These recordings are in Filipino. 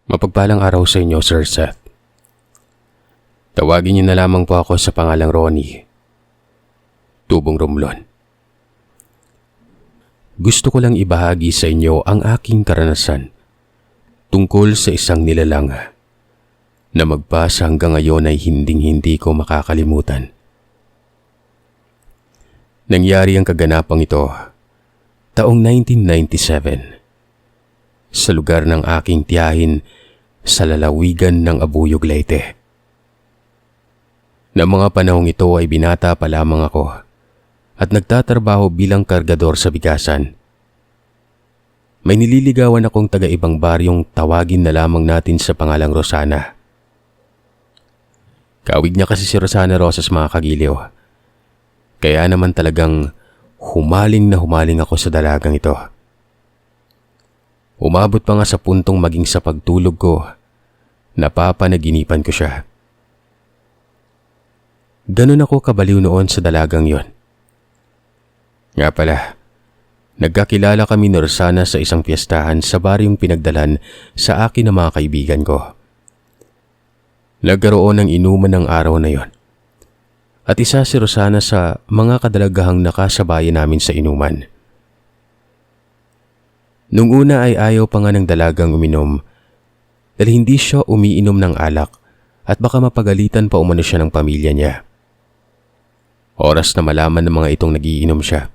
Mapagpalang araw sa inyo, Sir Seth. Tawagin niyo na lamang po ako sa pangalang Ronnie. Tubong Romblon. Gusto ko lang ibahagi sa inyo ang aking karanasan tungkol sa isang nilalang na magpasa hanggang ngayon ay hinding-hindi ko makakalimutan. Nangyari ang kaganapang ito taong 1997 sa lugar ng aking tiyahin sa lalawigan ng Abuyog, Leyte. Na mga panahong ito ay binata pa lamang ako at nagtatrabaho bilang kargador sa bigasan. May nililigawan akong taga-ibang baryong tawagin na lamang natin sa pangalang Rosana. Kawig niya kasi si Rosana Rosas, mga kagiliw. Kaya naman talagang humaling na humaling ako sa dalagang ito. Umabot pa nga sa puntong maging sa pagtulog ko, napapanaginipan ko siya. Ganun ako kabaliw noon sa dalagang yon. Nga pala, nagkakilala kami ni Rosana sa isang piyestahan sa baryong pinagdalan sa akin ng mga kaibigan ko. Nagkaroon ng inuman ng araw na yon. At isa si Rosana sa mga kadalagahang nakasabayan namin sa inuman. Nung una ay ayaw pa nga ng dalagang uminom dahil hindi siya umiinom ng alak at baka mapagalitan pa umano siya ng pamilya niya. Oras na malaman ng mga itong nagiinom siya.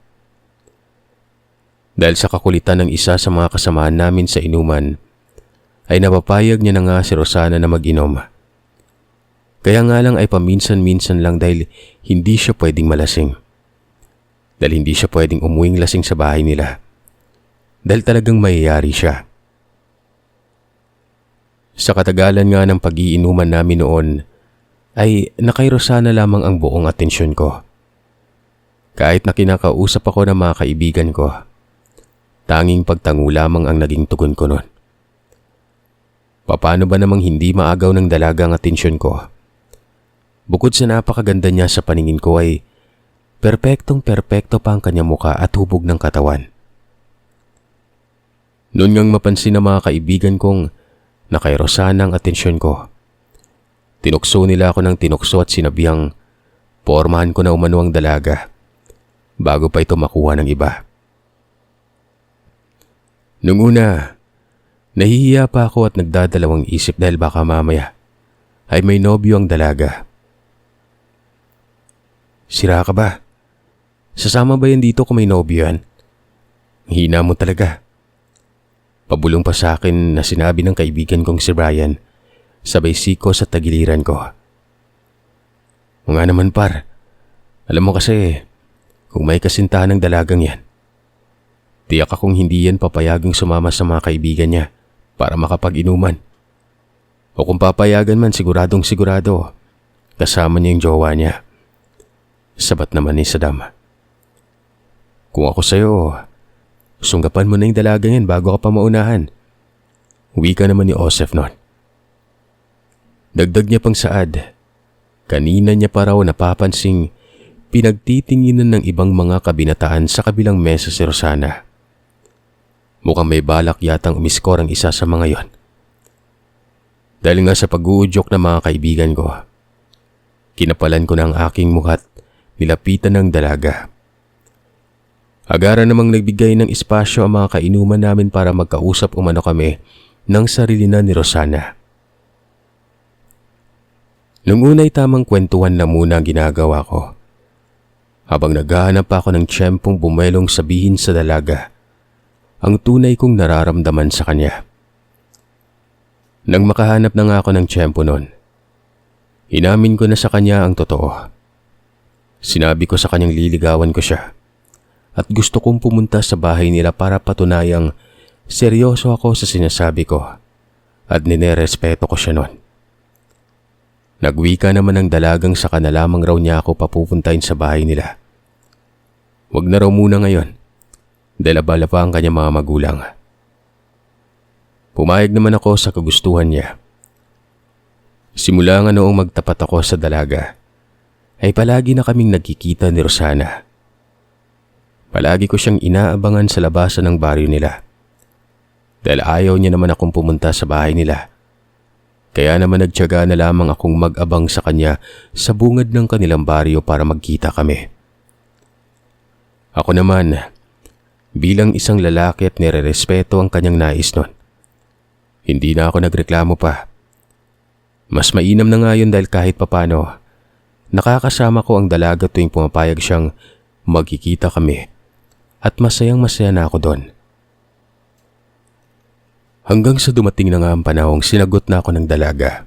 Dahil sa kakulitan ng isa sa mga kasamahan namin sa inuman, ay napapayag niya na nga si Rosana na mag-inom. Kaya nga lang ay paminsan-minsan lang dahil hindi siya pwedeng malasing. Dahil hindi siya pwedeng umuwing lasing sa bahay nila. Dahil talagang mayayari siya. Sa katagalan nga ng pag-iinuman namin noon, ay nakay Rosana lamang ang buong atensyon ko. Kahit na kinakausap ako ng mga kaibigan ko, tanging pagtango lamang ang naging tugon ko noon. Paano ba namang hindi maagaw ng dalaga ang atensyon ko? Bukod sa napakaganda niya sa paningin ko ay perpektong-perpekto pa ang kanyang muka at hubog ng katawan. Noon ngang mapansin ng mga kaibigan kong na kay Rosana ang atensyon ko, tinukso nila ako ng tinukso at sinabihang pormahan ko na umano ang dalaga bago pa ito makuha ng iba. Nung una, nahihiya pa ako at nagdadalawang isip dahil baka mamaya ay may nobyo ang dalaga. Sira ka ba? Sasama ba yan dito kung may nobyo yan? Hina mo talaga. Pabulong pa sa akin na sinabi ng kaibigan kong si Brian, sabay siko sa tagiliran ko. O nga naman par, alam mo kasi, kung may kasintahan ng dalagang yan, tiyak akong hindi yan papayagang sumama sa mga kaibigan niya para makapag-inuman. O kung papayagan man, siguradong sigurado, kasama niya yung jowa niya. Sabat naman ni Saddam. Kung ako sa'yo, sunggapan mo na yung dalagang yan bago ka pa maunahan. Uwi ka naman ni Osef nun. Dagdag niya pang saad, kanina niya pa raw napapansing pinagtitinginan ng ibang mga kabinataan sa kabilang mesa si Rosana. Mukhang may balak yatang umiskor ang isa sa mga yon. Dahil nga sa pag-uudyok ng mga kaibigan ko, kinapalan ko na ang aking mukha't nilapitan ng dalaga. Agara namang nagbigay ng espasyo ang mga kainuman namin para magkausap umano kami ng sarili na ni Rosana. Nung una'y tamang kwentuhan na muna ang ginagawa ko. Habang naghahanap pa ako ng tiyempong bumelong sabihin sa dalaga ang tunay kong nararamdaman sa kanya. Nang makahanap na nga ako ng tiyempo nun, inamin ko na sa kanya ang totoo. Sinabi ko sa kanyang liligawan ko siya at gusto kong pumunta sa bahay nila para patunayang seryoso ako sa sinasabi ko at ninerespeto ko siya nun. Nagwika naman ng dalagang saka na lamang raw niya ako papupuntahin sa bahay nila. Wag na raw muna ngayon dahil abala pa ang kanyang mga magulang. Pumayag naman ako sa kagustuhan niya. Simula nga noong magtapat ako sa dalaga, ay palagi na kaming nagkikita ni Rosana. Palagi ko siyang inaabangan sa labasan ng baryo nila. Dahil ayaw niya naman akong pumunta sa bahay nila Kaya naman nagtiyaga na lamang akong mag-abang sa kanya sa bungad ng kanilang baryo para magkita kami. Ako naman, bilang isang lalaki at nirerespeto ang kanyang nais nun, hindi na ako nagreklamo pa. Mas mainam na nga yun dahil kahit papano, nakakasama ko ang dalaga tuwing pumapayag siyang magkikita kami at masayang-masaya na ako doon. Hanggang sa dumating na nga ang panahong sinagot na ako ng dalaga.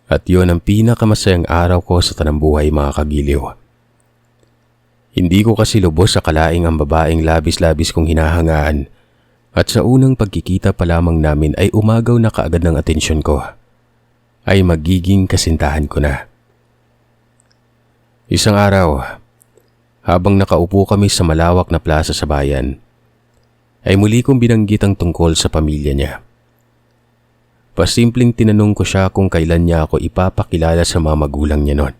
At yun ang pinakamasayang araw ko sa tanambuhay, mga kagiliw. Hindi ko kasi lubos sa kalaing ang babaeng labis-labis kong hinahangaan at sa unang pagkikita pa lamang namin ay umagaw na kaagad ng atensyon ko. Ay magiging kasintahan ko na. Isang araw, habang nakaupo kami sa malawak na plaza sa bayan, ay muli kong binanggit ang tungkol sa pamilya niya. Pasimpleng tinanong ko siya kung kailan niya ako ipapakilala sa mga magulang niya noon.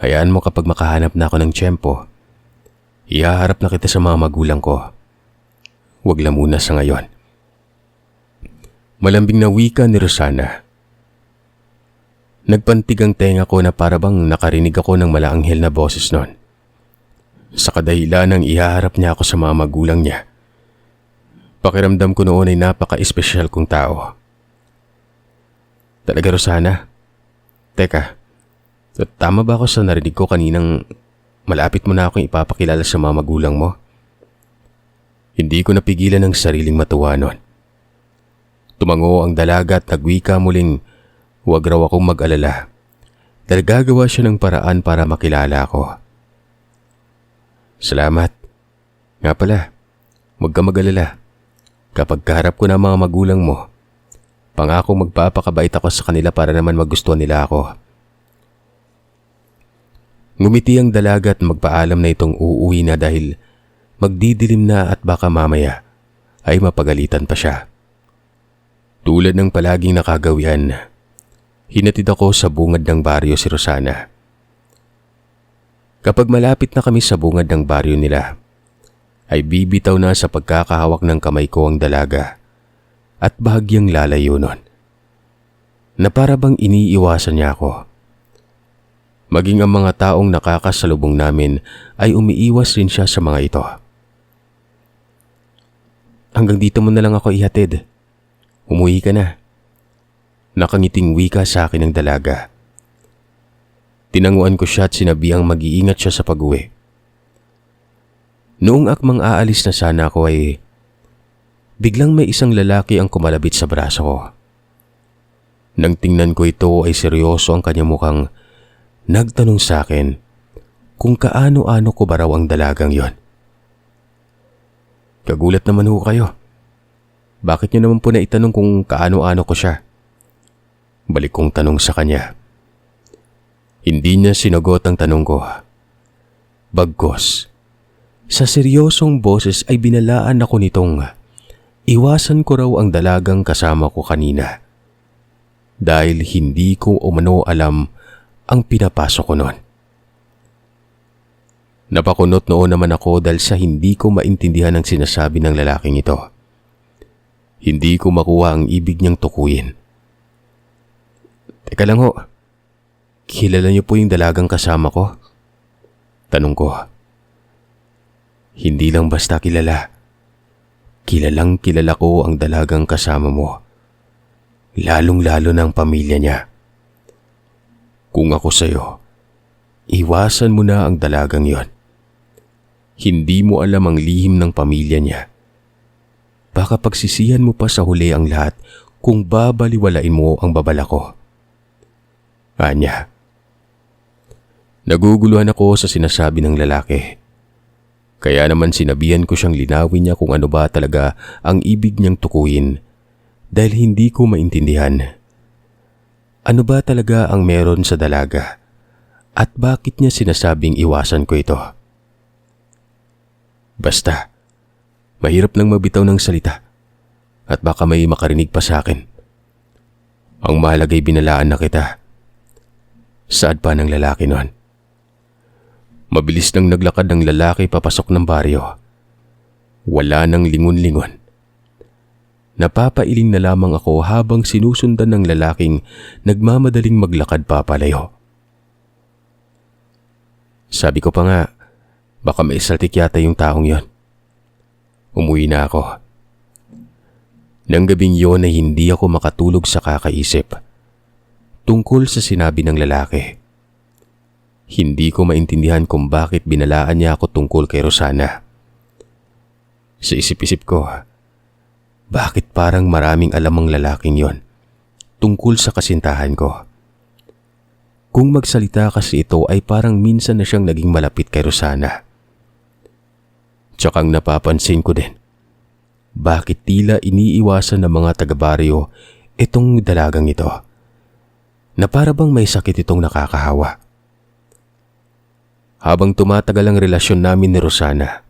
Hayaan mo kapag makahanap na ako ng tiyempo, ihaharap na kita sa mga magulang ko. Huwag lang muna sa ngayon. Malambing na wika ni Rosana. Nagpantig ang tenga ko na parabang nakarinig ako ng malaanghel na boses noon. Sa kadahilan ng ihaharap niya ako sa mga magulang niya. Pakiramdam ko noon ay napaka-espesyal kong tao. Talaga, Rosana? Teka, tama ba ako sa narinig ko kaninang malapit mo na akong ipapakilala sa mga magulang mo? Hindi ko napigilan ang sariling matuwa noon. Tumango ang dalaga at nagwika muling huwag raw akong mag-alala dahil gagawa siya ng paraan para makilala ako. Salamat. Nga pala, huwag ka mag-alala. Kapag kaharap ko na mga magulang mo, pangako magpapakabait ako sa kanila para naman magustuhan nila ako. Ngumiti ang dalaga at magpaalam na itong uuwi na dahil magdidilim na at baka mamaya ay mapagalitan pa siya. Tulad ng palaging nakagawian, hinatid ako sa bungad ng baryo si Rosana. Kapag malapit na kami sa bungad ng baryo nila, ay bibitaw na sa pagkakahawak ng kamay ko ang dalaga at bahagyang lalayo nun, na para bang iniiwasan niya ako. Maging ang mga taong nakakasalubong namin ay umiiwas rin siya sa mga ito. Hanggang dito mo na lang ako ihatid. Umuwi ka na. Nakangiting wika sa akin ng dalaga. Tinanguan ko siya at sinabihang mag-iingat siya sa pag-uwi. Noong akmang aalis na sana ako ay biglang may isang lalaki ang kumalabit sa braso ko. Nang tingnan ko ito ay seryoso ang kanyang mukhang nagtanong sa akin kung kaano-ano ko ba raw ang dalagang yon. Kagulat naman ho kayo. Bakit niyo naman po na itanong kung kaano-ano ko siya? Balik kong tanong sa kanya. Hindi niya sinagot ang tanong ko. Bagkus, sa seryosong boses ay binalaan ako nitong iwasan ko raw ang dalagang kasama ko kanina. Dahil hindi ko umano alam ang pinapasok ko noon. Napakunot noon naman ako dahil sa hindi ko maintindihan ang sinasabi ng lalaking ito. Hindi ko makuha ang ibig niyang tukuyin. Teka lang ho. Kilala niyo po yung dalagang kasama ko? Tanong ko. Hindi lang basta kilala. Kilalang kilala ko ang dalagang kasama mo. Lalong-lalo ng pamilya niya. Kung ako sa'yo, iwasan mo na ang dalagang yon. Hindi mo alam ang lihim ng pamilya niya. Baka pagsisihan mo pa sa huli ang lahat kung babaliwalain mo ang babala ko. Anya. Naguguluhan ako sa sinasabi ng lalaki. Kaya naman sinabihan ko siyang linawin niya kung ano ba talaga ang ibig niyang tukuyin dahil hindi ko maintindihan. Ano ba talaga ang meron sa dalaga at bakit niya sinasabing iwasan ko ito? Basta, mahirap lang mabitaw ng salita at baka may makarinig pa sa akin. Ang mahalaga'y binalaan na kita. Saad pa ng lalaki noon. Mabilis nang naglakad ng lalaki papasok ng baryo. Wala nang lingon-lingon. Napapailing na lamang ako habang sinusundan ng lalaking nagmamadaling maglakad papalayo. Sabi ko pa nga, baka may saltik yata yung taong yon. Umuwi na ako. Nang gabing yon ay hindi ako makatulog sa kakaisip tungkol sa sinabi ng lalaki. Hindi ko maintindihan kung bakit binalaan niya ako tungkol kay Rosana. Sa isip-isip ko, bakit parang maraming alam ang lalaking yon tungkol sa kasintahan ko? Kung magsalita kasi ito ay parang minsan na siyang naging malapit kay Rosana. Tsakang napapansin ko din, bakit tila iniiwasan ng mga taga-baryo itong dalagang ito, na para bang may sakit itong nakakahawa. Habang tumatagal ang relasyon namin ni Rosana,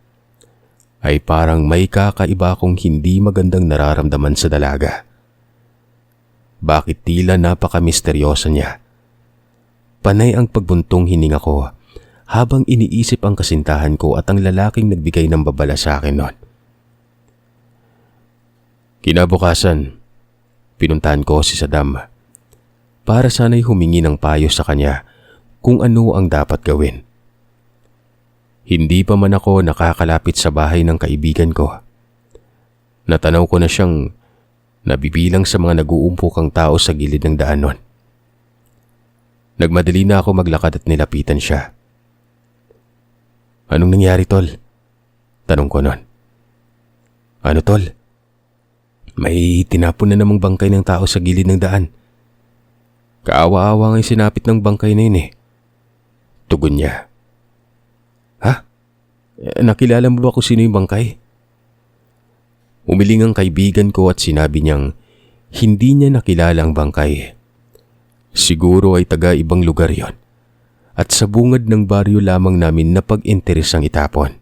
ay parang may kakaiba akong hindi magandang nararamdaman sa dalaga. Bakit tila napaka-misteryosa niya? Panay ang pagbuntong hininga ko habang iniisip ang kasintahan ko at ang lalaking nagbigay ng babala sa akin noon. Kinabukasan, pinuntahan ko si Saddam para sana'y humingi ng payo sa kanya kung ano ang dapat gawin. Hindi pa man ako nakakalapit sa bahay ng kaibigan ko, natanaw ko na siyang nabibilang sa mga nag-uumpukang tao sa gilid ng daan nun. Nagmadali na ako maglakad at nilapitan siya. "Anong nangyari, tol?" tanong ko nun. "Ano, tol? May tinapon na namang bangkay ng tao sa gilid ng daan. Kaawa-awa nga'y sinapit ng bangkay na yun eh," tugon niya. "Ha? Nakilala mo ba kung sino yung bangkay?" Umiling ang kaibigan ko at sinabi niyang hindi niya nakilala ang bangkay. Siguro ay taga ibang lugar yon at sa bungad ng baryo lamang namin na pag-interesang itapon.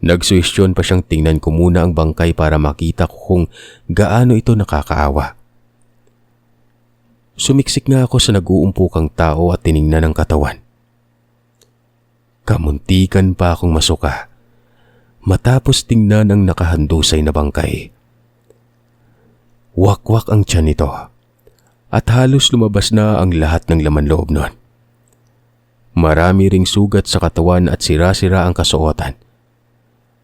Nagsuwestiyon pa siyang tingnan ko muna ang bangkay para makita ko kung gaano ito nakakaawa. Sumiksik nga ako sa nag-uumpukang tao at tiningnan ang katawan. Kamuntikan pa akong masuka matapos tingnan ang nakahandusay na bangkay. Wakwak ang tiyan nito at halos lumabas na ang lahat ng laman loob nun. Marami ring sugat sa katawan at sira-sira ang kasuotan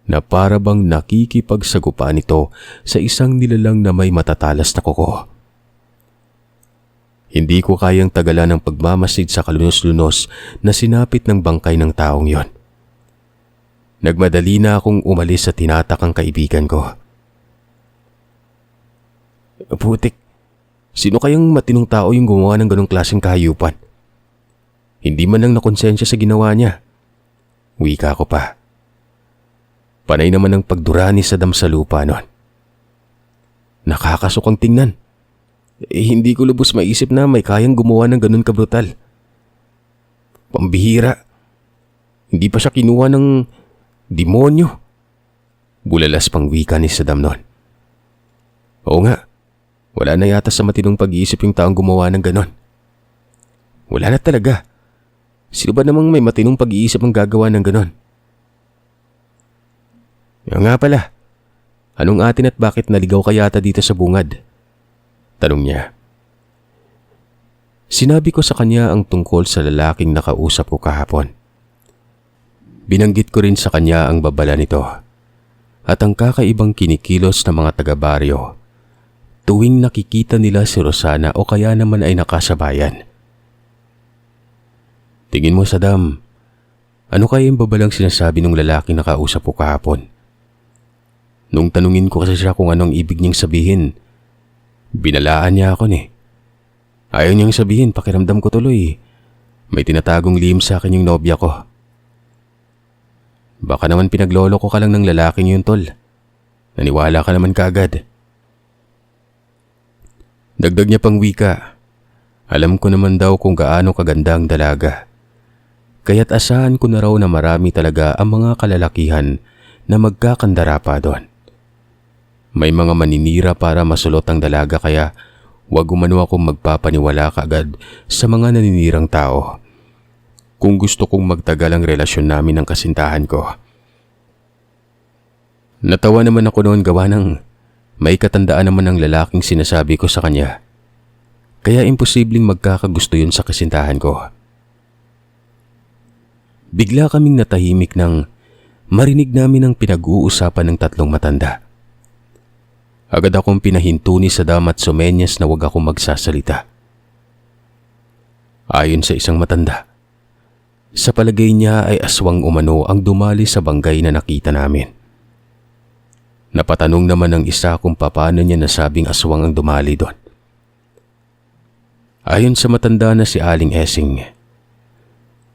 na para bang nakikipagsagupaan ito sa isang nilalang na may matatalas na kuko. Hindi ko kayang tagalan ang pagmamasid sa kalunos-lunos na sinapit ng bangkay ng taong yon. Nagmadali na akong umalis sa tinatakang kaibigan ko. "Putik, sino kayang matinong tao yung gumawa ng ganong klaseng kahayupan? Hindi man lang nakonsensya sa ginawa niya." Wika ko pa. Panay naman ang pagdura ni Saddam sa lupa nun. Nakakasukang tingnan. Hindi ko lubos maisip na may kayang gumawa ng ganon kabrutal. Pambihira. Hindi pa siya kinuha ng demonyo. Bulalas pang wika ni Saddam nun. Oo nga, wala na yata sa matinong pag-iisip yung taong gumawa ng ganon. Wala na talaga. Sino ba namang may matinong pag-iisip ang gagawa ng ganon? Nga pala, anong atin at bakit naligaw ka yata dito sa bungad? Tanong niya. Sinabi ko sa kanya ang tungkol sa lalaking nakausap ko kahapon. Binanggit ko rin sa kanya ang babala nito at ang kakaibang kinikilos ng mga taga-baryo tuwing nakikita nila si Rosana o kaya naman ay nakasabayan. Tingin mo, Saddam, ano kaya yung babalang sinasabi ng lalaking nakausap ko kahapon? Nung tanungin ko kasi siya kung anong ibig niyang sabihin, binalaan niya ako ni. Ayaw niyang sabihin, pakiramdam ko tuloy. May tinatagong lihim sa akin yung nobya ko. Baka naman pinaglolo ko ka lang ng lalaking yun, tol. Naniwala ka naman kaagad. Dagdag niya pang wika. Alam ko naman daw kung gaano kaganda ang dalaga. Kaya't asahan ko na raw na marami talaga ang mga kalalakihan na magkakandara pa doon. May mga maninira para masulot ang dalaga kaya huwag umano akong magpapaniwala kaagad sa mga naninirang tao. Kung gusto kong magtagal ang relasyon namin ng kasintahan ko. Natawa naman ako noon gawa ng May katandaan naman ang lalaking sinasabi ko sa kanya, kaya imposibleng magkakagusto yun sa kasintahan ko. Bigla kaming natahimik nang marinig namin ang pinag-uusapan ng tatlong matanda. Agad akong pinahinto ni Saddam at sumenyas na huwag akong magsasalita. Ayon sa isang matanda, sa palagay niya ay aswang umano ang dumali sa banggay na nakita namin. Napatanong naman ng isa kung paano niya nasabing aswang ang dumali doon. Ayon sa matanda na si Aling Esing,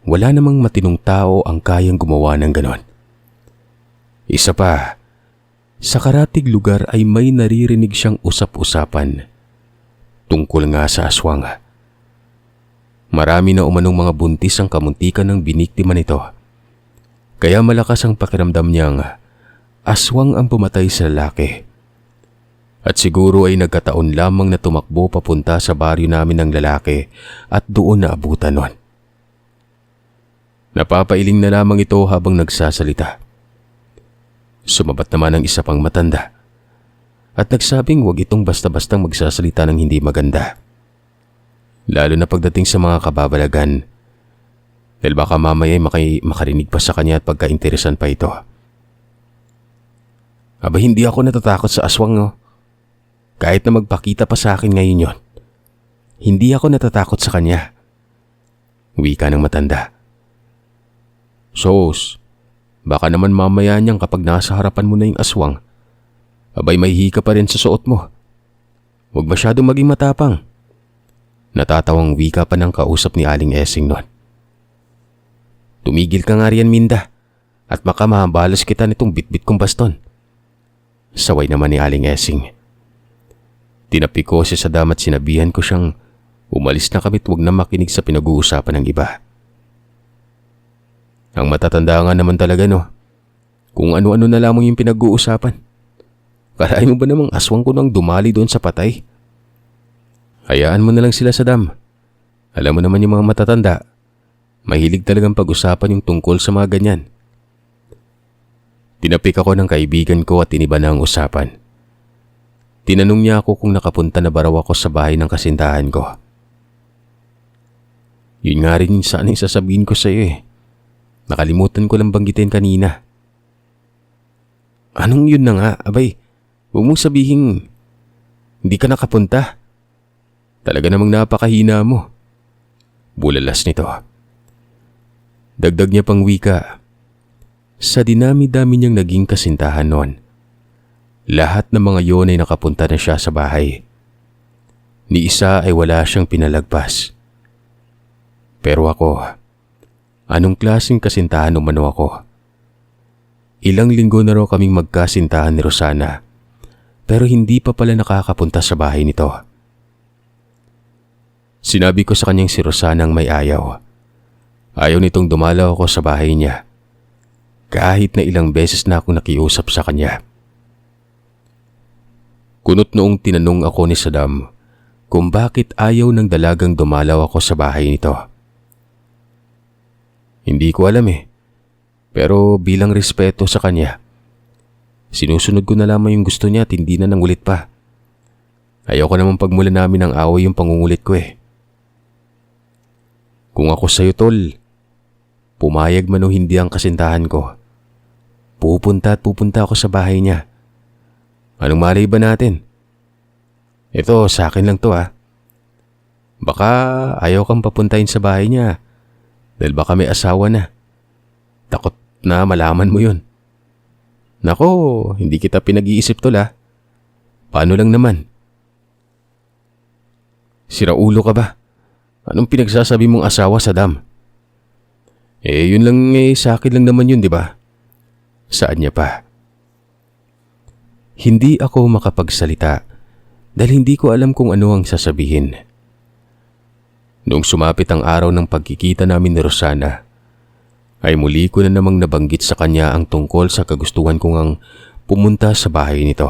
wala namang matinong tao ang kayang gumawa ng ganon. Isa pa, sa karatig lugar ay may naririnig siyang usap-usapan tungkol nga sa aswang. Marami na umanong mga buntis ang kamuntikan ng biniktima nito, kaya malakas ang pakiramdam niyang aswang ang pumatay sa lalaki. At siguro ay nagkataon lamang na tumakbo papunta sa baryo namin ng lalaki at doon na abutan nun. Napapailing na lamang ito habang nagsasalita. Sumabat naman ang isa pang matanda at nagsabing huwag itong basta-bastang magsasalita ng hindi maganda. Lalo na pagdating sa mga kababalagan, dahil baka mamaya makarinig pa sa kanya at pagkainteresan pa ito. Aba, hindi ako natatakot sa aswang, no? Kahit na magpakita pa sa akin ngayon yon, hindi ako natatakot sa kanya. Wika ng matanda. Sos, baka naman mamaya niyang kapag nasa harapan mo na yung aswang, abay may hika pa rin sa suot mo. Huwag masyadong maging matapang. Natatawang wika pa ng kausap ni Aling Esing noon. Tumigil ka nga riyan, Minda, at baka mabalas kita nitong bitbit kong baston. Saway naman ni Aling Esing. Tinapi ko si Saddam at sinabihan ko siyang umalis na kami't huwag na makinig sa pinag-uusapan ng iba. Ang matatanda nga naman talaga, no? Kung ano-ano na lamang yung pinag-uusapan. Kalahin mo ba namang aswang ko nang dumali doon sa patay? Hayaan mo na lang sila, Saddam. Alam mo naman yung mga matatanda, mahilig talagang pag-usapan yung tungkol sa mga ganyan. Tinapik ako ng kaibigan ko at iniba na ang usapan. Tinanong niya ako kung nakapunta na ba raw ako sa bahay ng kasintahan ko. Yun nga rin yung sana yung sasabihin ko sa iyo eh. Nakalimutan ko lang banggitin kanina. Anong yun na nga, abay? Huwag mong sabihin hindi ka nakapunta. Talaga namang napakahina mo. Bulalas nito. Dagdag niya pang wika. Sa dinami-dami niyang naging kasintahan noon, lahat ng mga yon ay nakapunta na siya sa bahay. Ni isa ay wala siyang pinalagpas. Pero ako, anong klaseng kasintahan umano ako? Ilang linggo na raw kaming magkasintahan ni Rosana, pero hindi pa pala nakakapunta sa bahay nito. Sinabi ko sa kanyang si Rosana ang may ayaw. Ayaw nitong dumalaw ako sa bahay niya. Kahit na ilang beses na akong nakiusap sa kanya. Kunot noong tinanong ako ni Saddam kung bakit ayaw ng dalagang dumalaw ako sa bahay nito. Hindi ko alam eh, pero bilang respeto sa kanya, sinusunod ko na lamang yung gusto niya at hindi na nangulit pa. Ayaw ko naman pagmula namin ng away yung pangungulit ko eh. Kung ako sa'yo, tol, pumayag man o hindi ang kasintahan ko, pupunta ako sa bahay niya. Anong malay ba natin? Ito, sa akin lang to ah. Baka ayaw kang papuntahin sa bahay niya dahil baka may asawa na. Takot na malaman mo yun. Nako, hindi kita pinag-iisip tol ah. Paano lang naman? Siraulo ka ba? Anong pinagsasabi mong asawa, Saddam? Yun lang sa akin lang naman yun, di ba? Saan niya pa? Hindi ako makapagsalita dahil hindi ko alam kung ano ang sasabihin. Noong sumapit ang araw ng pagkikita namin ni Rosana, ay muli ko na namang nabanggit sa kanya ang tungkol sa kagustuhan kong ang pumunta sa bahay nito.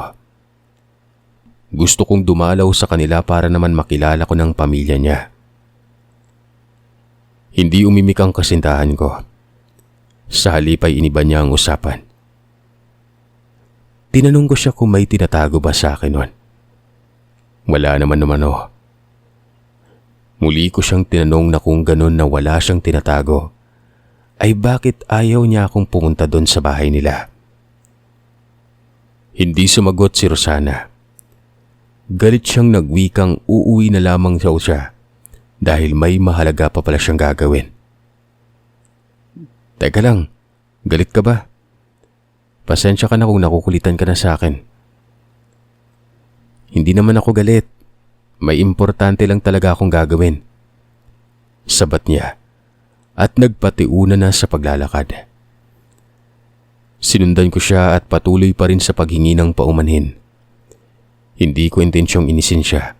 Gusto kong dumalaw sa kanila para naman makilala ko ng pamilya niya. Hindi umimik ang kasintahan ko. Sa halip ay iniba niya ang usapan. Tinanong ko siya kung may tinatago ba sa akin nun. Wala naman oh. Muli ko siyang tinanong na kung ganun na wala siyang tinatago, ay bakit ayaw niya akong pumunta doon sa bahay nila. Hindi sumagot si Rosana. Galit siyang nagwikang uuwi na lamang siya dahil may mahalaga pa pala siyang gagawin. Teka lang, galit ka ba? Pasensya ka na kung nakukulitan ka na sa akin. Hindi naman ako galit. May importante lang talaga akong gagawin. Sabat niya at nagpatiuna na sa paglalakad. Sinundan ko siya at patuloy pa rin sa paghingi ng paumanhin. Hindi ko intensyong inisin siya.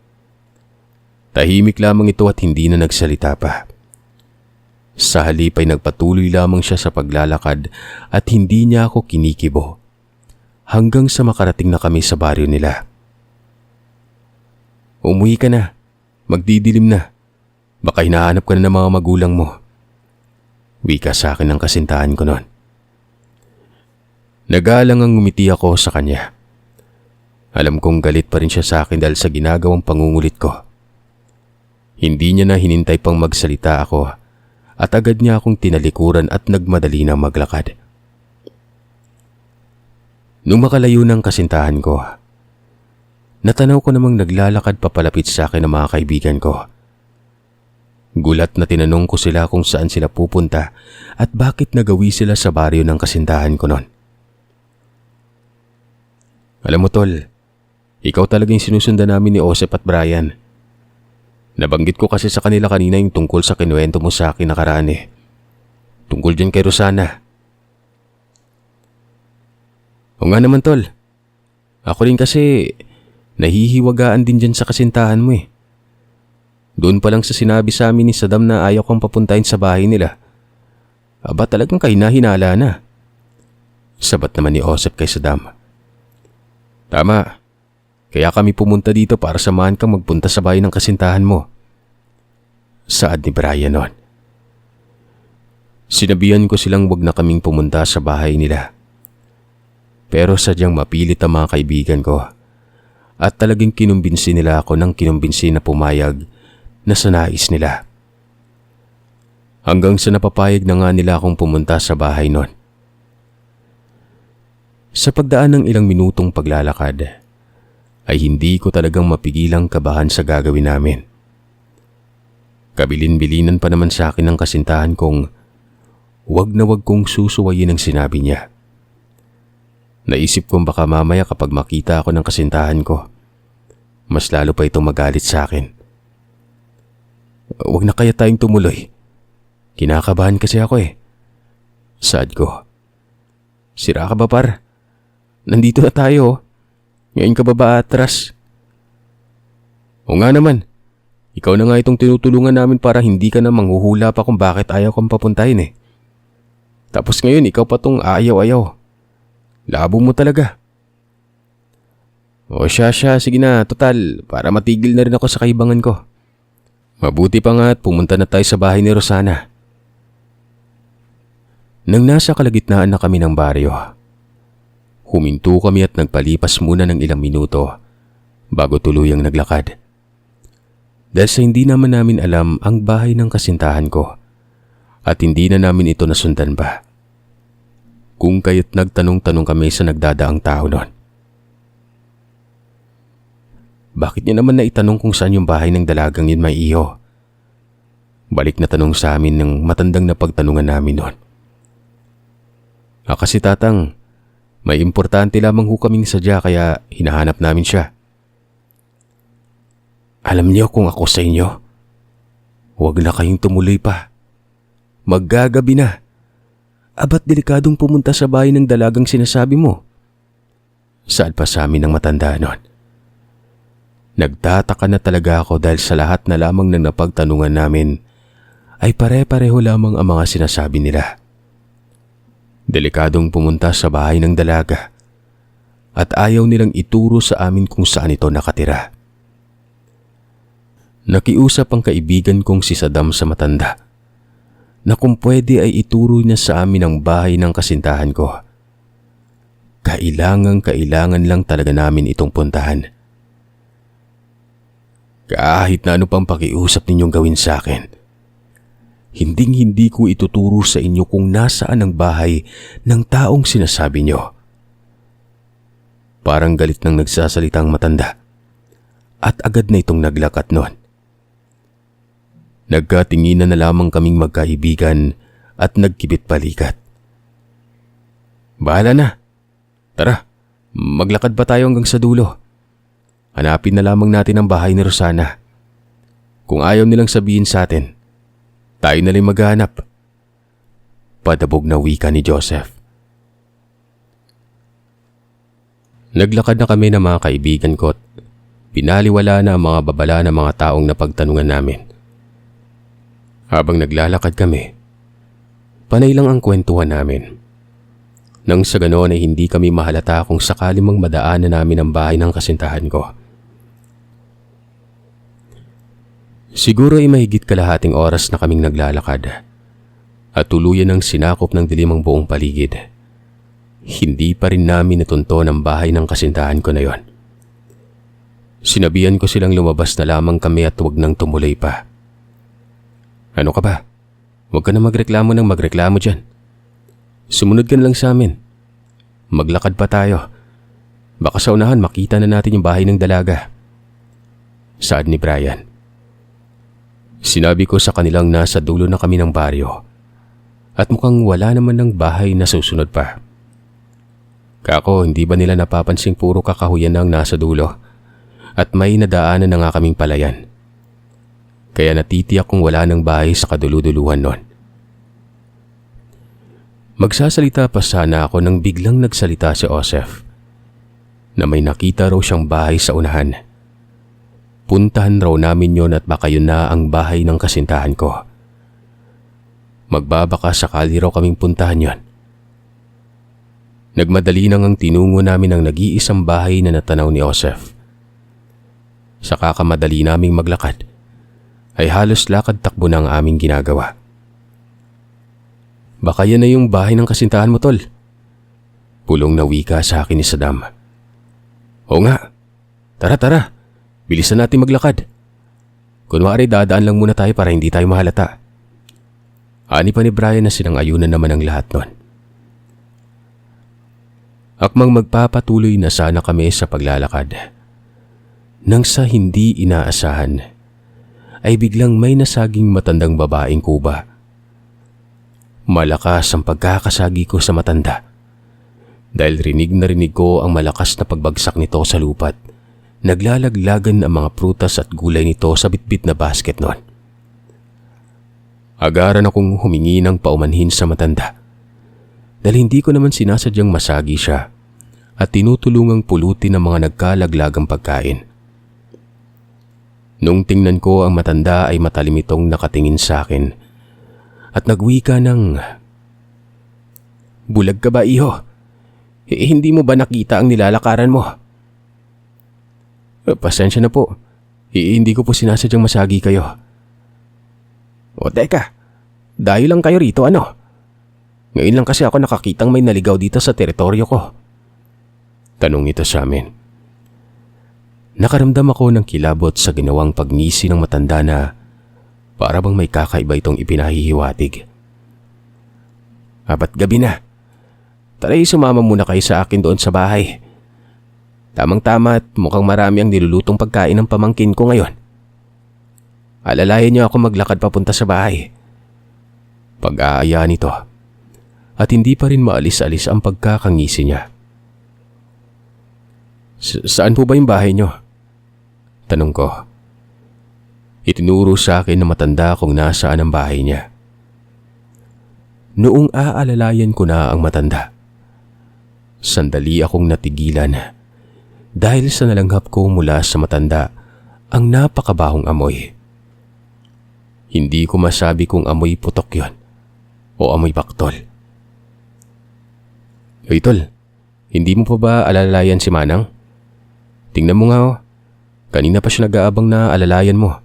Tahimik lamang ito at hindi na nagsalita pa. Sa halip ay nagpatuloy lamang siya sa paglalakad at hindi niya ako kinikibo. Hanggang sa makarating na kami sa baryo nila. Umuwi ka na. Magdidilim na. Baka hinahanap ka na ng mga magulang mo. Wika sa akin ng kasintahan ko noon. Nagalang ang ngumiti ako sa kanya. Alam kong galit pa rin siya sa akin dahil sa ginagawang pangungulit ko. Hindi niya na hinintay pang magsalita ako at agad niya akong tinalikuran at nagmadali na maglakad. Nung makalayo ng kasintahan ko, natanaw ko namang naglalakad papalapit sa akin ng mga kaibigan ko. Gulat na tinanong ko sila kung saan sila pupunta at bakit nagawi sila sa baryo ng kasintahan ko noon. Alam mo tol, ikaw talaga yung sinusundan namin ni Joseph at Brian. Nabanggit ko kasi sa kanila kanina yung tungkol sa kinuwento mo sa akin nakaraan eh. Tungkol dyan kay Rosana. O nga naman tol, ako rin kasi nahihiwagaan din dyan sa kasintahan mo eh. Doon pa lang sa sinabi sa amin ni Saddam na ayaw kong papuntahin sa bahay nila. Aba talagang kahina-hinala na. Sabat naman ni Joseph kay Saddam. Tama, kaya kami pumunta dito para samahan kang magpunta sa bahay ng kasintahan mo. Saad ni Brian noon. Sinabihan ko silang wag na kaming pumunta sa bahay nila. Pero sadyang mapilit ang mga kaibigan ko. At talagang kinumbinsi nila ako ng kinumbinsi na pumayag na sa nais nila. Hanggang sa napapayag na nga nila akong pumunta sa bahay noon. Sa pagdaan ng ilang minutong paglalakad, ay hindi ko talagang mapigilang kabahan sa gagawin namin. Kabilin-bilinan pa naman sa akin ng kasintahan kong wag na wag kong susuwayin ang sinabi niya. Naisip kong baka mamaya kapag makita ako ng kasintahan ko, mas lalo pa itong magalit sa akin. Wag na kaya tayong tumuloy. Kinakabahan kasi ako eh. Saad ko. Sira ka ba par? Nandito na tayo. Ngayon ka ba atras? O nga naman. Ikaw na nga itong tinutulungan namin para hindi ka na manghuhula pa kung bakit ayaw kang papuntahin eh. Tapos ngayon ikaw pa tong ayaw-ayaw. Labo mo talaga. O siya, sige na, total, para matigil na rin ako sa kaibangan ko. Mabuti pa nga at pumunta na tayo sa bahay ni Rosana. Nang nasa kalagitnaan na kami ng baryo, huminto kami at nagpalipas muna ng ilang minuto bago tuluyang naglakad. Dahil sa hindi naman namin alam ang bahay ng kasintahan ko at hindi na namin ito nasundan pa. Kung kaya't nagtanong-tanong kami sa nagdadaang tao noon. Bakit niya naman naitanong kung saan yung bahay ng dalagang yun may iyo? Balik na tanong sa amin ng matandang na pagtanungan namin noon. Kasi tatang, may importante lamang ho kaming sadya kaya hinahanap namin siya. Alam niyo kung ako sa inyo, huwag na kayong tumuloy pa. Maggagabi na. Aba't delikadong pumunta sa bahay ng dalagang sinasabi mo. Saad pa sa amin ng matanda noon. Nagtataka na talaga ako dahil sa lahat na lamang ng napagtanungan namin ay pare-pareho lamang ang mga sinasabi nila. Delikadong pumunta sa bahay ng dalaga at ayaw nilang ituro sa amin kung saan ito nakatira. Nakiusap ang kaibigan kong si Saddam sa matanda na kung pwede ay ituro niya sa amin ang bahay ng kasintahan ko. kailangan lang talaga namin itong puntahan. Kahit na ano pang pakiusap ninyong gawin sa akin, hindi ko ituturo sa inyo kung nasaan ang bahay ng taong sinasabi nyo. Parang galit nang nagsasalita ang matanda at agad na itong naglakat noon. Nagkatinginan na lamang kaming magkaibigan at nagkibit balikat. Bahala na. Tara, maglakad pa tayo hanggang sa dulo. Hanapin na lamang natin ang bahay ni Rosana. Kung ayaw nilang sabihin sa atin, tayo na lang maghahanap. Padabog na wika ni Joseph. Naglakad na kami ng mga kaibigan ko at pinaliwala na ang mga babala ng mga taong napagtanungan namin. Habang naglalakad kami, panay lang ang kwentuhan namin. Nang sa ganoon ay hindi kami mahalata kung sakali mang madaanan namin ang bahay ng kasintahan ko. Siguro ay mahigit kalahating oras na kaming naglalakad at tuluyan ang sinakop ng dilim ang buong paligid. Hindi pa rin namin natunton ang bahay ng kasintahan ko na yon. Sinabihan ko silang lumabas na lamang kami at huwag nang tumuloy pa. Ano ka ba? Huwag ka na magreklamo ng magreklamo dyan. Sumunod ka na lang sa amin. Maglakad pa tayo. Baka sa unahan makita na natin yung bahay ng dalaga. Saad ni Brian. Sinabi ko sa kanilang nasa dulo na kami ng baryo at mukhang wala naman ng bahay na susunod pa. Kako, hindi ba nila napapansing puro kakahuyan na ang nasa dulo at may nadaanan na nga kaming palayan. Kaya natitiyak kung wala ng bahay sa kaduluduluhan nun. Magsasalita pa sana ako nang biglang nagsalita si Joseph na may nakita raw siyang bahay sa unahan. Puntahan raw namin yon at baka yun na ang bahay ng kasintahan ko. Magbabaka sakali raw kaming puntahan yon. Nagmadali nang ang tinungo namin ang nag-iisang bahay na natanaw ni Joseph. Sa kakamadali naming maglakad, ay halos lakad takbo na ang aming ginagawa. Baka yan na yung bahay ng kasintahan mo, tol. Pulong na wika sa akin ni Saddam. Oo nga. Tara. Bilisan natin maglakad. Kunwari dadaan lang muna tayo para hindi tayo mahalata. Ani pa ni Brian na sinang-ayunan naman ang lahat nun. Akmang magpapatuloy na sana kami sa paglalakad. Nang sa hindi inaasahan, ay biglang may nasaging matandang babaeng kuba. Malakas ang pagkakasagi ko sa matanda dahil rinig na rinig ko ang malakas na pagbagsak nito sa lupa't naglalaglagan ang mga prutas at gulay nito sa bitbit na basket noon. Agaran akong humingi ng paumanhin sa matanda dahil hindi ko naman sinasadyang masagi siya at tinutulungang pulutin ang mga nagkalaglagang pagkain. Nung tingnan ko ang matanda ay matalim itong nakatingin sa akin at nagwika ng, "Bulag ka ba, iho? Hindi mo ba nakita ang nilalakaran mo?" "Pasensya na po. Hindi ko po sinasadyang masagi kayo." "O teka, dayo lang kayo rito ano? Ngayon lang kasi ako nakakitang may naligaw dito sa teritoryo ko." Tanong ito sa amin. Nakaramdam ako ng kilabot sa ginawang pagngisi ng matanda na para bang may kakaiba itong ipinahihiwatig. "Ba't gabi na? Tara, sumama muna kayo sa akin doon sa bahay. Tamang-tama at mukhang marami ang nilulutong pagkain ng pamangkin ko ngayon. Alalayan niyo ako maglakad papunta sa bahay." Pag-aaya nito at hindi pa rin maalis-alis ang pagkakangisi niya. Saan po ba yung bahay niyo?" Tanong ko. Itinuro sa akin na matanda kung nasaan ang bahay niya. Noong aalalayan ko na ang matanda, sandali akong natigilan dahil sa nalanghap ko mula sa matanda ang napakabahong amoy. Hindi ko masabi kung amoy putok yon o amoy baktol. "Uy tol, hindi mo pa ba alalayan si Manang? Tingnan mo nga kanina pa siya nag-aabang na alalayan mo.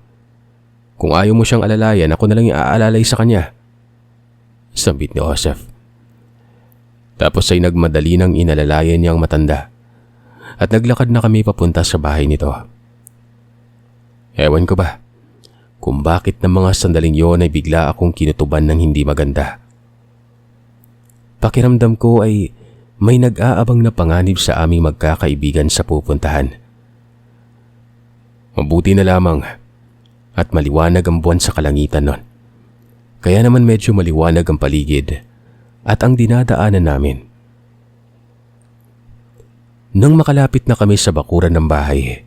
Kung ayaw mo siyang alalayan, ako na lang iaalalay sa kanya." Sambit ni Joseph. Tapos ay nagmadali ng inalalayan niya ang matanda at naglakad na kami papunta sa bahay nito. Ewan ko ba kung bakit ng mga sandaling yon ay bigla akong kinutuban ng hindi maganda. Pakiramdam ko ay may nag-aabang na panganib sa aming magkakaibigan sa pupuntahan. Mabuti na lamang at maliwanag ang buwan sa kalangitan nun. Kaya naman medyo maliwanag ang paligid at ang dinadaanan namin. Nang makalapit na kami sa bakuran ng bahay,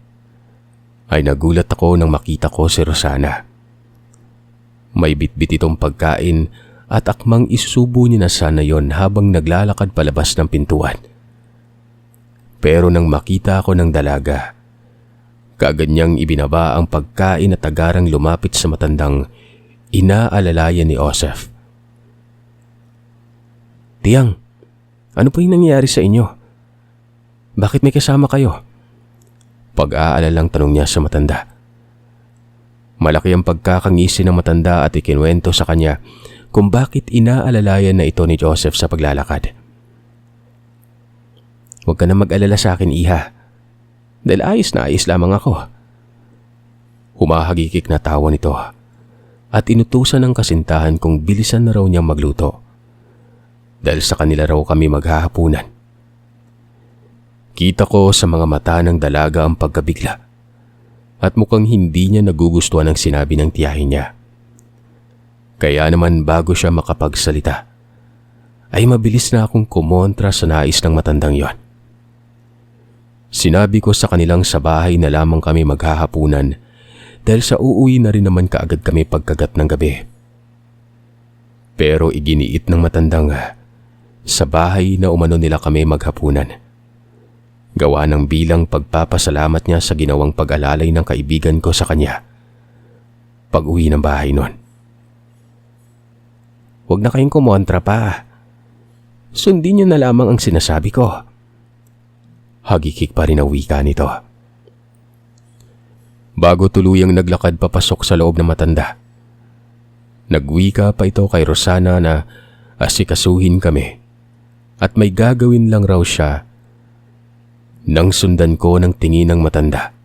ay nagulat ako nang makita ko si Rosana. May bitbit itong pagkain at akmang isusubo niya na sana yon habang naglalakad palabas ng pintuan. Pero nang makita ako ng dalaga, kaagad niyang ibinaba ang pagkain at agarang lumapit sa matandang inaalalayan ni Joseph. "Tiyang, ano po yung nangyayari sa inyo? Bakit may kasama kayo?" Pag-aalalang tanong niya sa matanda. Malaki ang pagkakangisi ng matanda at ikinuwento sa kanya kung bakit inaalalayan na ito ni Joseph sa paglalakad. "Huwag ka na mag-alala sa akin, iha. Dahil ayos na ayos lamang ako." Humahagikik na tawa nito at inutusan ng kasintahan kung bilisan na raw niyang magluto. Dahil sa kanila raw kami maghahapunan. Kita ko sa mga mata ng dalaga ang pagkabigla at mukhang hindi niya nagugustuhan ang sinabi ng tiyahin niya. Kaya naman bago siya makapagsalita, ay mabilis na akong kumontra sa nais ng matandang yon. Sinabi ko sa kanilang sa bahay na lamang kami maghahapunan dahil sa uuwi na rin naman kaagad kami pagkagat ng gabi. Pero iginiit ng matandang sa bahay na umano nila kami maghapunan. Gawa ng bilang pagpapasalamat niya sa ginawang pag-alalay ng kaibigan ko sa kanya pag-uwi ng bahay nun. "Huwag na kayong kumontra pa. Sundin niyo na lamang ang sinasabi ko." Hagikik pa rin ang wika nito. Bago tuluyang naglakad papasok sa loob ng matanda, nagwika pa ito kay Rosana na asikasuhin kami at may gagawin lang raw siya. Nang sundan ko ng tingin ng matanda,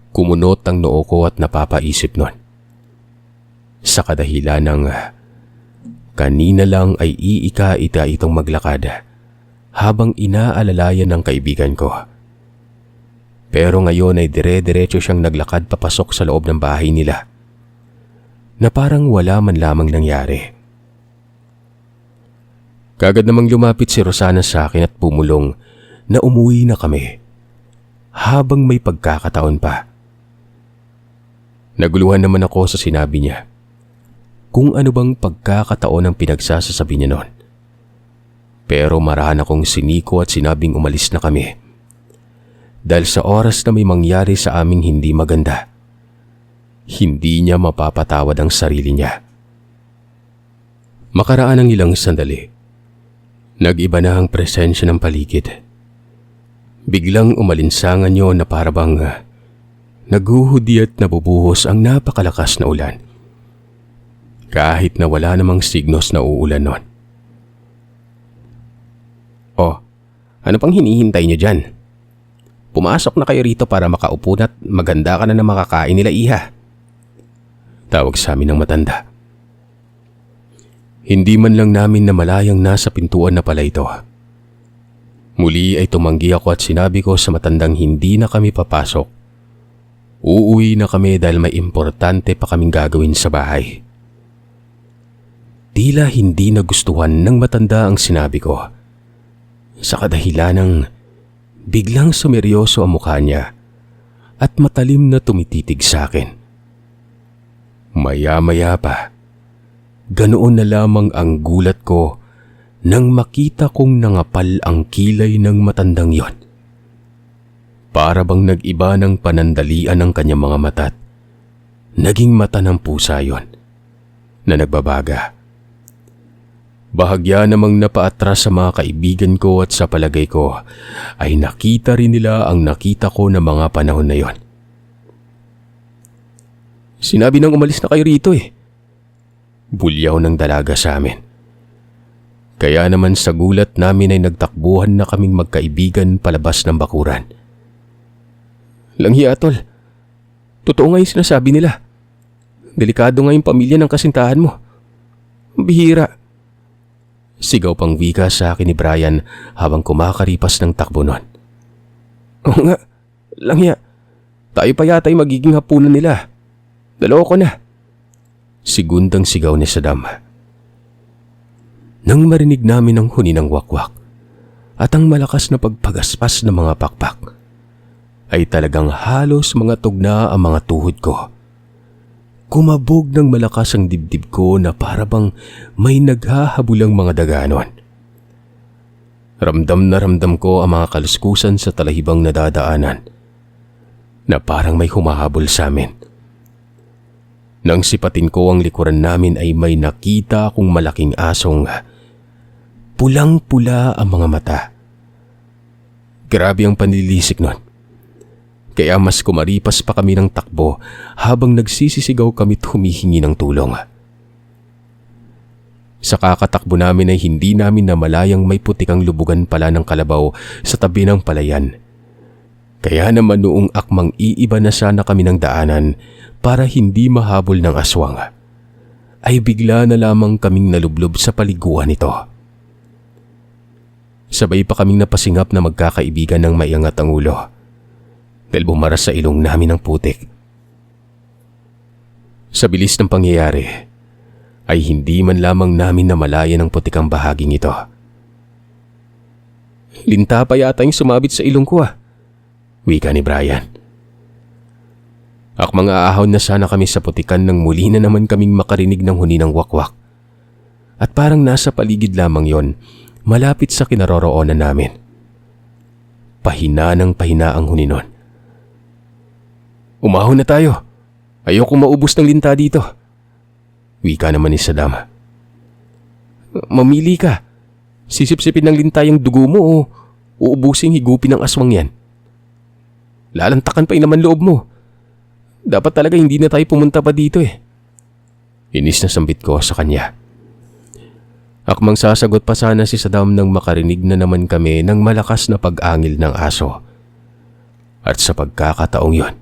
kumunot ang noo ko at napapaisip nun. Sa kadahilan ng kanina lang ay iika-ita itong maglakad habang inaalalayan ng kaibigan ko. Pero ngayon ay dire-diretso siyang naglakad papasok sa loob ng bahay nila na parang wala man lamang nangyari. Kaagad namang lumapit si Rosana sa akin at pumulong na umuwi na kami habang may pagkakataon pa. Naguluhan naman ako sa sinabi niya kung ano bang pagkakataon ang pinagsasasabi niya noon. Pero marahan akong siniko at sinabing umalis na kami dahil sa oras na may mangyari sa aming hindi maganda, hindi niya mapapatawad ang sarili niya. Makaraan ng ilang sandali, nag-iba na ang presensya ng paligid. Biglang umalinsangan yon na parabang naghuhudi at nabubuhos ang napakalakas na ulan. Kahit na wala namang signos na uulan nun. "Oh, ano pang hinihintay niyo dyan? Pumasok na kayo rito para makaupo at maganda ka na makakain nila, iha." Tawag sa amin ng matanda. Hindi man lang namin namalayang nasa pintuan na pala ito. Muli ay tumanggi ako at sinabi ko sa matandang hindi na kami papasok. Uuwi na kami dahil may importante pa kaming gagawin sa bahay. Tila hindi nagustuhan ng matanda ang sinabi ko. Sa kadahilan ng biglang sumeryoso ang mukha niya at matalim na tumititig sa akin. Maya-maya pa, ganoon na lamang ang gulat ko nang makita kong nangapal ang kilay ng matandang yon. Para bang nag-iba ng panandalian ng kanyang mga mata't naging mata ng pusa yon na nagbabaga. Bahagya namang napaatras sa mga kaibigan ko at sa palagay ko ay nakita rin nila ang nakita ko na mga panahon na yon. "Sinabi nang umalis na kayo rito eh." Bulyaw ng dalaga sa amin. Kaya naman sa gulat namin ay nagtakbuhan na kaming magkaibigan palabas ng bakuran. Langhiya, tol. Totoo nga yung sinasabi nila. Delikado nga yung pamilya ng kasintahan mo. Bihira. Sigaw pang wika sa akin ni Brian habang kumakaripas ng takbo nun. Oo nga, Langhiya. Tayo pa yata yung magiging hapunan nila. Daloko na. Sigundang sigaw ni Saddam. Nang marinig namin ang huni ng wakwak at ang malakas na pagpagaspas ng mga pakpak, ay talagang halos mga tugna ang mga tuhod ko. Kumabog ng malakas ang dibdib ko na para bang may naghahabulang mga daganon. Ramdam na ramdam ko ang mga kaluskusan sa talahibang nadadaanan na parang may humahabol sa amin. Nang sipatin ko ang likuran namin ay may nakita akong malaking asong pulang-pula ang mga mata. Grabe ang panlilisik nun. Kaya mas kumaripas pa kami ng takbo habang nagsisisigaw kami't humihingi ng tulong. Sa kakatakbo namin ay hindi namin namalayang may putikang lubugan pala ng kalabaw sa tabi ng palayan. Kaya naman noong akmang iiba na sana kami ng daanan para hindi mahabol ng aswang, ay bigla na lamang kaming nalublob sa paliguan nito. Sabay pa kaming napasingap na magkakaibigan ng maiangat ang ulo dahil bumaras sa ilong namin ang putik. Sa bilis ng pangyayari, ay hindi man lamang namin namalayan ang putikang bahaging ito. Linta pa yata yung sumabit sa ilong ko, wika ni Brian. Akmang aahon na sana kami sa putikan nang muli na naman kaming makarinig ng huni ng wakwak. At parang nasa paligid lamang yon, malapit sa kinaroroonan namin. Pahina ng pahina ang huni nun. Umahon na tayo. Ayokong maubos ng linta dito. Wika naman ni Saddam. Mamili ka. Sisip-sipin ng linta yung dugo mo o uubusin higupin ng aswang yan. Lalantakan pa naman loob mo. Dapat talaga hindi na tayo pumunta pa dito eh. Inis na sambit ko sa kanya. Akmang sasagot pa sana si Saddam nang makarinig na naman kami ng malakas na pag-angil ng aso. At sa pagkakataong yon,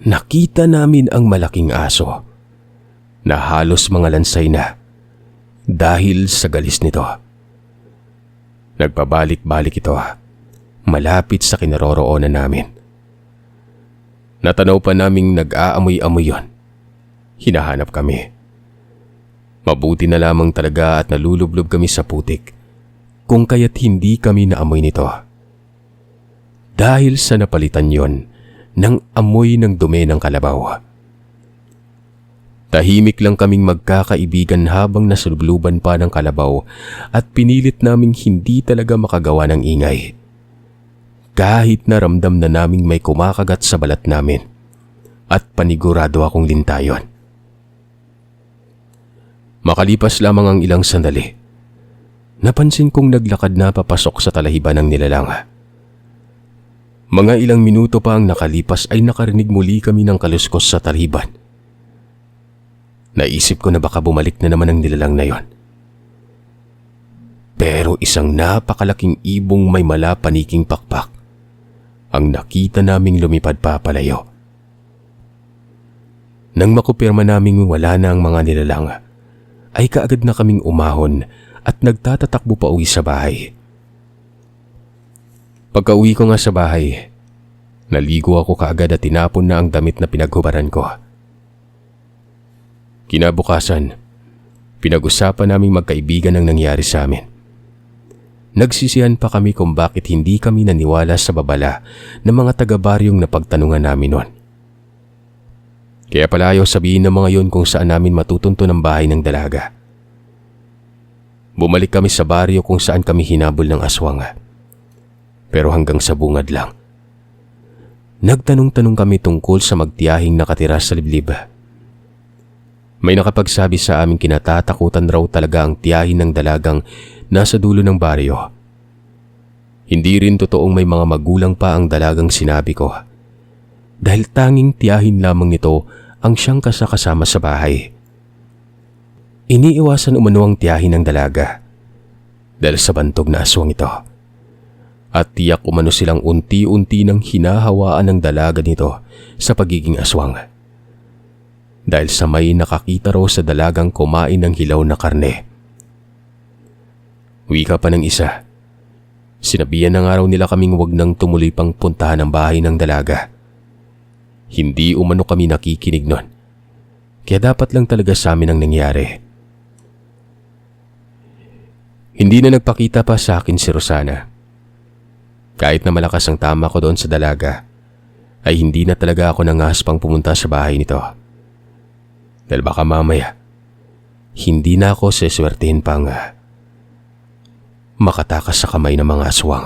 nakita namin ang malaking aso na halos mga lansay na dahil sa galis nito. Nagpabalik-balik ito malapit sa kinaroroonan namin. Natanaw pa naming nag-aamoy-amoy yon. Hinahanap kami. Mabuti na lamang talaga at nalulublob kami sa putik kung kaya't hindi kami naamoy nito. Dahil sa napalitan yon ng amoy ng dumi ng kalabaw. Tahimik lang kaming magkakaibigan habang nasulubluban pa ng kalabaw at pinilit naming hindi talaga makagawa ng ingay. Kahit naramdam na naming may kumakagat sa balat namin at panigurado akong lintayon. Makalipas lamang ang ilang sandali, napansin kong naglakad na papasok sa talahiban ng nilalang. Mga ilang minuto pa ang nakalipas ay nakarinig muli kami ng kaluskos sa talahiban. Naisip ko na baka bumalik na naman ang nilalang na yon. Pero isang napakalaking ibong may malapaniking pakpak ang nakita naming lumipad pa palayo. Nang makupirma naming wala na ang mga nilalang, ay kaagad na kaming umahon at nagtatatakbo pa uwi sa bahay. Pagka-uwi ko nga sa bahay, naligo ako kaagad at tinapon na ang damit na pinaghubaran ko. Kinabukasan, pinag-usapan naming magkaibigan ang nangyari sa amin. Nagsisihan pa kami kung bakit hindi kami naniwala sa babala ng mga taga-baryong napagtanungan namin noon. Kaya pala ayaw sabihin ng mga yon kung saan namin matutunto ng bahay ng dalaga. Bumalik kami sa baryo kung saan kami hinabol ng aswang. Pero hanggang sa bungad lang. Nagtanong-tanong kami tungkol sa magtiyahing nakatira sa liblib. May nakapagsabi sa amin kinatatakutan raw talaga ang tiyahin ng dalagang nasa dulo ng baryo. Hindi rin totoong may mga magulang pa ang dalagang sinabi ko. Dahil tanging tiyahin lamang nito ang siyang kasama sa bahay. Iniiwasan umano ang tiyahin ng dalaga dahil sa bantog na aswang ito. At tiyak umano silang unti-unti nang hinahawaan ng dalaga nito sa pagiging aswang. Dahil sa may nakakita raw sa dalagang kumain ng hilaw na karne. Wika pa ng isa. Sinabihan na nga raw nila kaming wag nang tumuloy pang puntahan ang bahay ng dalaga. Hindi umano kami nakikinig nun. Kaya dapat lang talaga sa amin ang nangyari. Hindi na nagpakita pa sa akin si Rosana. Kahit na malakas ang tama ko doon sa dalaga, ay hindi na talaga ako nangahaspang pumunta sa bahay nito. Dahil baka mamaya, hindi na ako seswertehin pang makatakas sa kamay ng mga aswang.